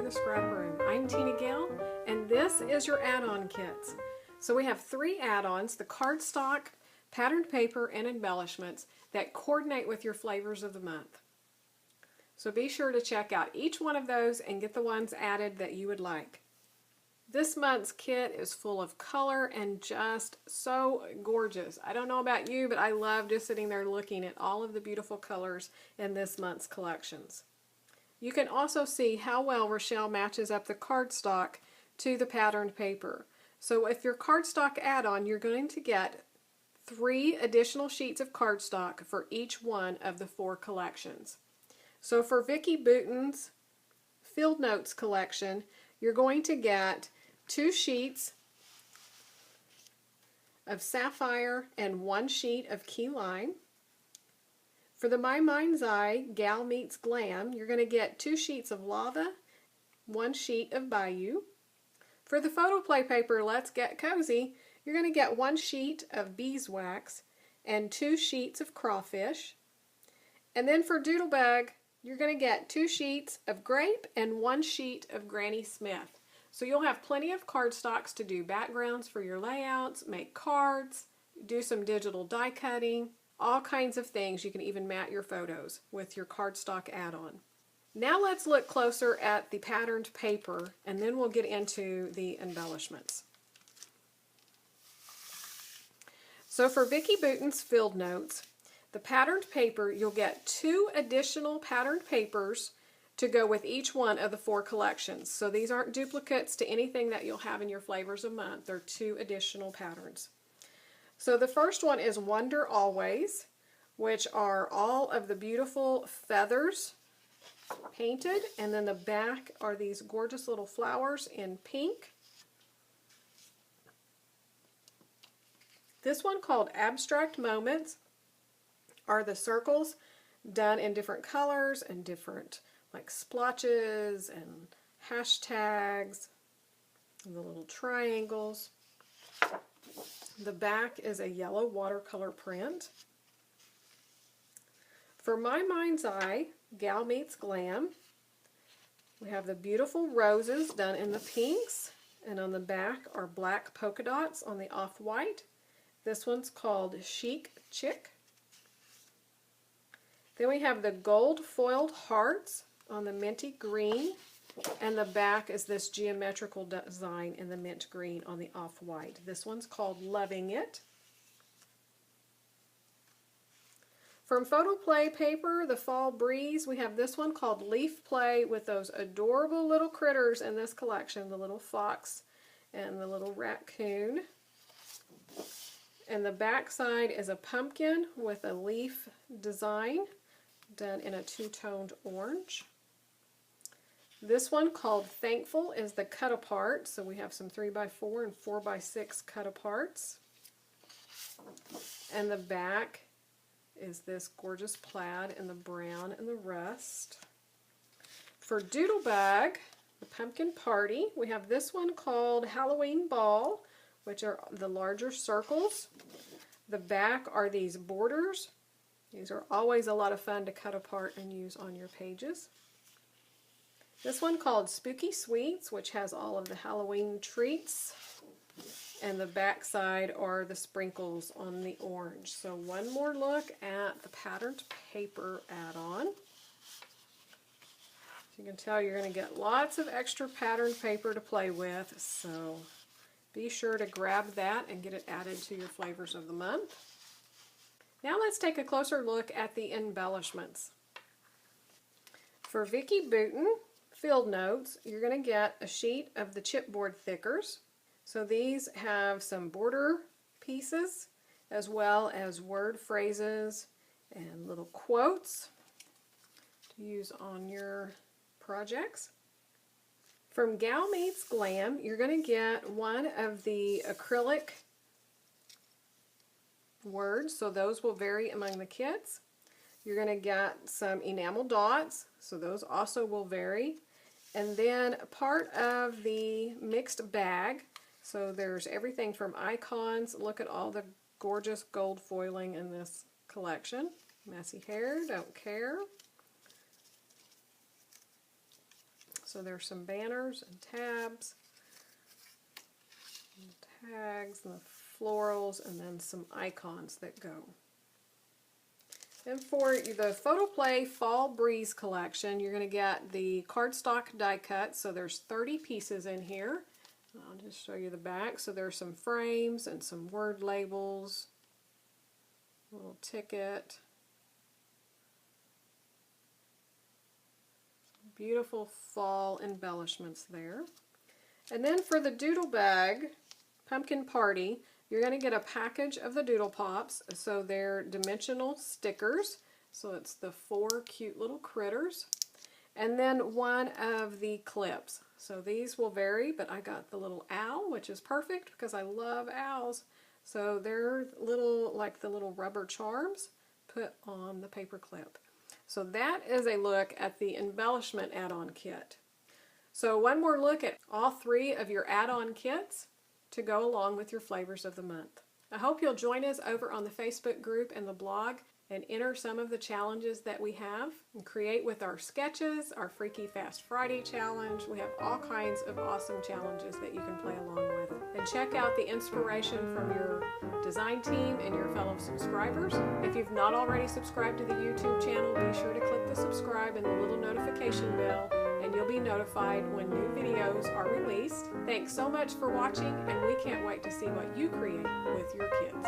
the Scrap Room. I'm Tina Gill, and this is your add-on kits. So we have 3 add-ons, the cardstock, patterned paper, and embellishments that coordinate with your flavors of the month. So be sure to check out each one of those and get the ones added that you would like. This month's kit is full of color and just so gorgeous. I don't know about you, but I love just sitting there looking at all of the beautiful colors in this month's collections. You can also see how well Rochelle matches up the cardstock to the patterned paper. So if your cardstock add-on, you're going to get 3 additional sheets of cardstock for each one of the 4 collections. So for Vicki Boutin's Field Notes collection, you're going to get 2 sheets of sapphire and 1 sheet of key lime. For the My Mind's Eye Gal Meets Glam, you're going to get 2 sheets of lava, 1 sheet of Bayou. For the photo play paper Let's Get Cozy, you're going to get 1 sheet of beeswax and 2 sheets of crawfish. And then for Doodle Bag, you're going to get 2 sheets of grape and 1 sheet of Granny Smith. So you'll have plenty of cardstocks to do backgrounds for your layouts, make cards, do some digital die cutting, all kinds of things. You can even mat your photos with your cardstock add-on. Now let's look closer at the patterned paper, and then we'll get into the embellishments. So for Vicki Boutin's Field Notes, the patterned paper, you'll get 2 additional patterned papers to go with each one of the 4 collections. So these aren't duplicates to anything that you'll have in your flavors of month. They're 2 additional patterns. So the first one is Wonder Always, which are all of the beautiful feathers painted, and then the back are these gorgeous little flowers in pink. This one, called Abstract Moments, are the circles done in different colors and different like splotches and hashtags and the little triangles. The back is a yellow watercolor print. For My Mind's Eye Gal Meets Glam, we have the beautiful roses done in the pinks, and on the back are black polka dots on the off-white. This one's called Chic Chick. Then we have the gold foiled hearts on the minty green, and the back is this geometrical design in the mint green on the off-white. This one's called Loving It. From Photo Play paper, the Fall Breeze, we have this one called Leaf Play with those adorable little critters in this collection, the little fox and the little raccoon. And the back side is a pumpkin with a leaf design done in a 2-toned orange. This one, called Thankful, is the cut apart. So we have some 3x4 and 4x6 cut aparts. And the back is this gorgeous plaid in the brown and the rust. For Doodle Bag, the Pumpkin Party, we have this one called Halloween Ball, which are the larger circles. The back are these borders. These are always a lot of fun to cut apart and use on your pages. This one, called Spooky Sweets, which has all of the Halloween treats. And the back side are the sprinkles on the orange. So one more look at the patterned paper add-on. You can tell you're going to get lots of extra patterned paper to play with, so be sure to grab that and get it added to your flavors of the month. Now let's take a closer look at the embellishments. For Vicki Boutin Field Notes, you're going to get a sheet of the chipboard thickers. So these have some border pieces as well as word phrases and little quotes to use on your projects. From Gal Meets Glam, you're going to get one of the acrylic words, so those will vary among the kits. You're going to get some enamel dots, so those also will vary. And then part of the mixed bag, so there's everything from icons. Look at all the gorgeous gold foiling in this collection. Messy hair, don't care. So there's some banners and tabs, and tags, and the florals, and then some icons that go. And for the Photo Play Fall Breeze collection, you're going to get the cardstock die cut. So there's 30 pieces in here. I'll just show you the back. So there's some frames and some word labels, a little ticket, some beautiful fall embellishments there. And then for the Doodle Bag Pumpkin Party, you're going to get a package of the Doodle Pops. So they're dimensional stickers. So it's the 4 cute little critters. And then one of the clips. So these will vary, but I got the little owl, which is perfect because I love owls. So they're little, like the little rubber charms put on the paper clip. So that is a look at the embellishment add-on kit. So one more look at all 3 of your add-on kits to go along with your flavors of the month. I hope you'll join us over on the Facebook group and the blog and enter some of the challenges that we have and create with our sketches, our Freaky Fast Friday challenge. We have all kinds of awesome challenges that you can play along with. And check out the inspiration from your design team and your fellow subscribers. If you've not already subscribed to the YouTube channel, be sure to click the subscribe and the little notification bell, and you'll be notified when new videos are released. Thanks so much for watching, and we can't wait to see what you create with your kids.